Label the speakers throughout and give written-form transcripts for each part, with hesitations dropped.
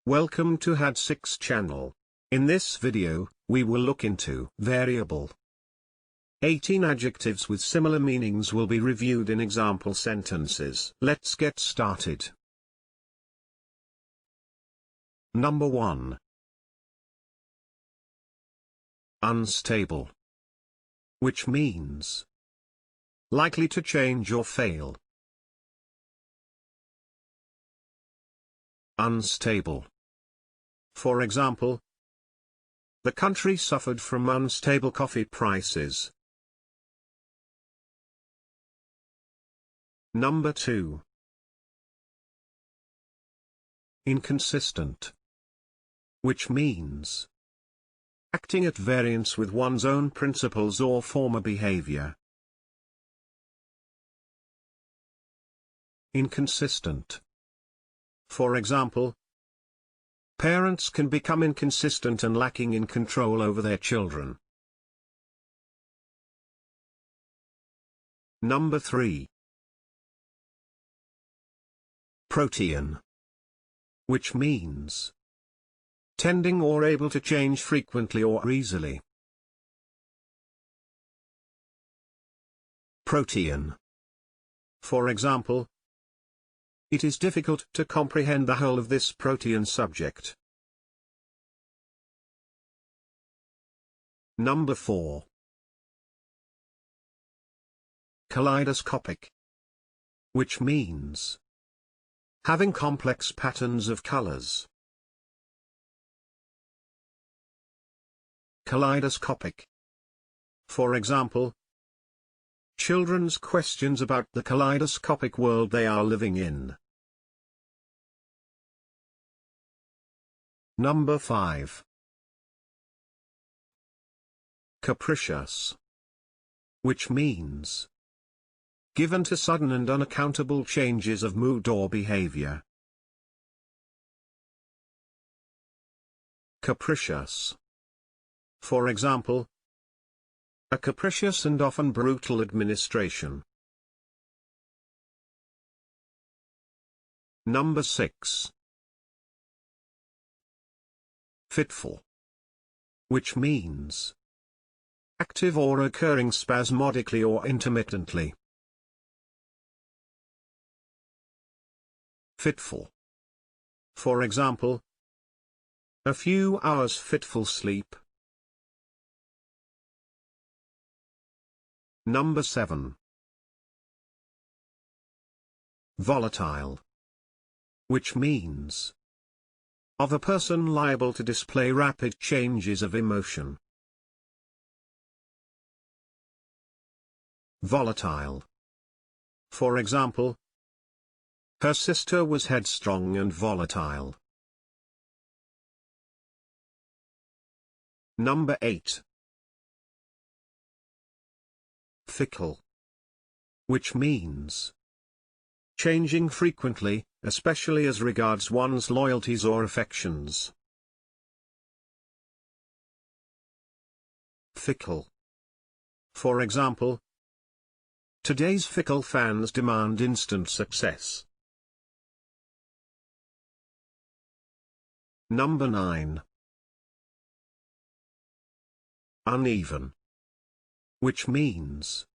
Speaker 1: Welcome to had6 channel. In this video, we will look into variable. 18 adjectives with similar meanings will be reviewed in example sentences. Let's get started. Number 1. Unstable. Which means likely to change or fail. Unstable. For example, the country suffered from unstable coffee prices. Number 2. Inconsistent. Which means acting at variance with one's own principles or former behavior. Inconsistent. For example, parents can become inconsistent and lacking in control over their children. Number 3. Protean. Which means tending or able to change frequently or easily. Protean. For example, it is difficult to comprehend the whole of this protean subject. Number 4. Kaleidoscopic. Which means having complex patterns of colors. Kaleidoscopic. For example, children's questions about the kaleidoscopic world they are living in. Number 5. Capricious. Which means given to sudden and unaccountable changes of mood or behavior. Capricious. For example, a capricious and often brutal administration. Number 6. Fitful. Which means active or occurring spasmodically or intermittently. Fitful. For example, a few hours fitful sleep. Number 7. Volatile. Which means of a person liable to display rapid changes of emotion. Volatile. For example, her sister was headstrong and volatile. Number 8. Fickle. Which means changing frequently, especially as regards one's loyalties or affections. Fickle. For example, today's fickle fans demand instant success. Number 9. Uneven. Which means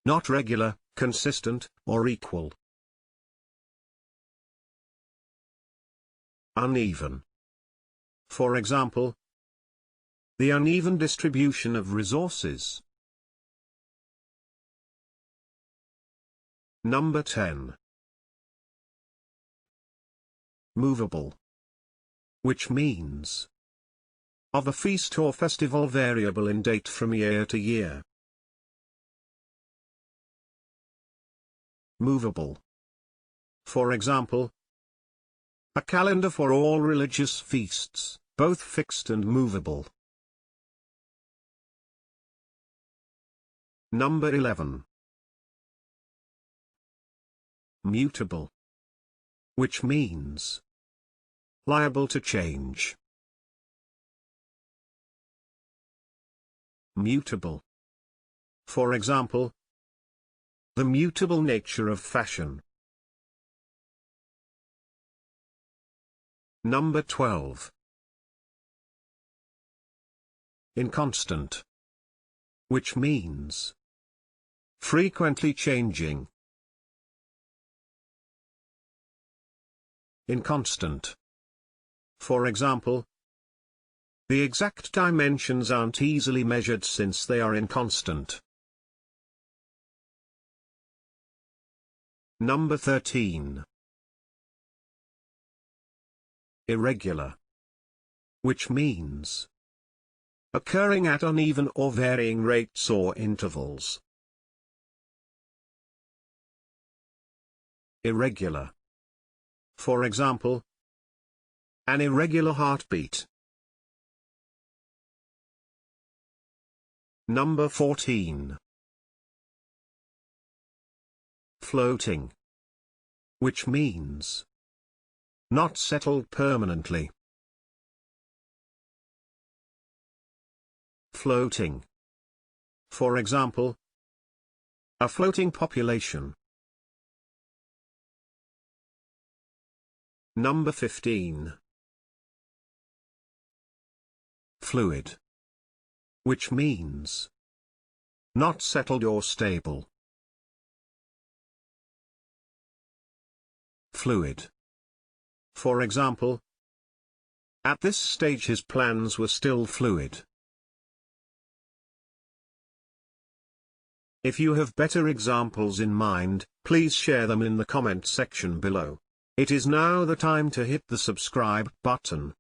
Speaker 1: not regular, consistent, or equal. Uneven. For example, the uneven distribution of resources. Number 10. Movable. Which means of a feast or festival variable in date from year to year. Movable. For example, a calendar for all religious feasts, both fixed and movable. Number 11. Mutable. Which means liable to change. Mutable. For example, the mutable nature of fashion. Number 12. Inconstant, which means frequently changing. Inconstant. For example, the exact dimensions aren't easily measured since they are inconstant. Number 13. Irregular, which means occurring at uneven or varying rates or intervals. Irregular. For example, an irregular heartbeat. Number 14. Floating, which means not settled permanently. Floating. For example, a floating population. Number 15. Fluid, which means not settled or stable. Fluid. For example, at this stage his plans were still fluid. If you have better examples in mind, please share them in the comment section below. It is now the time to hit the subscribe button.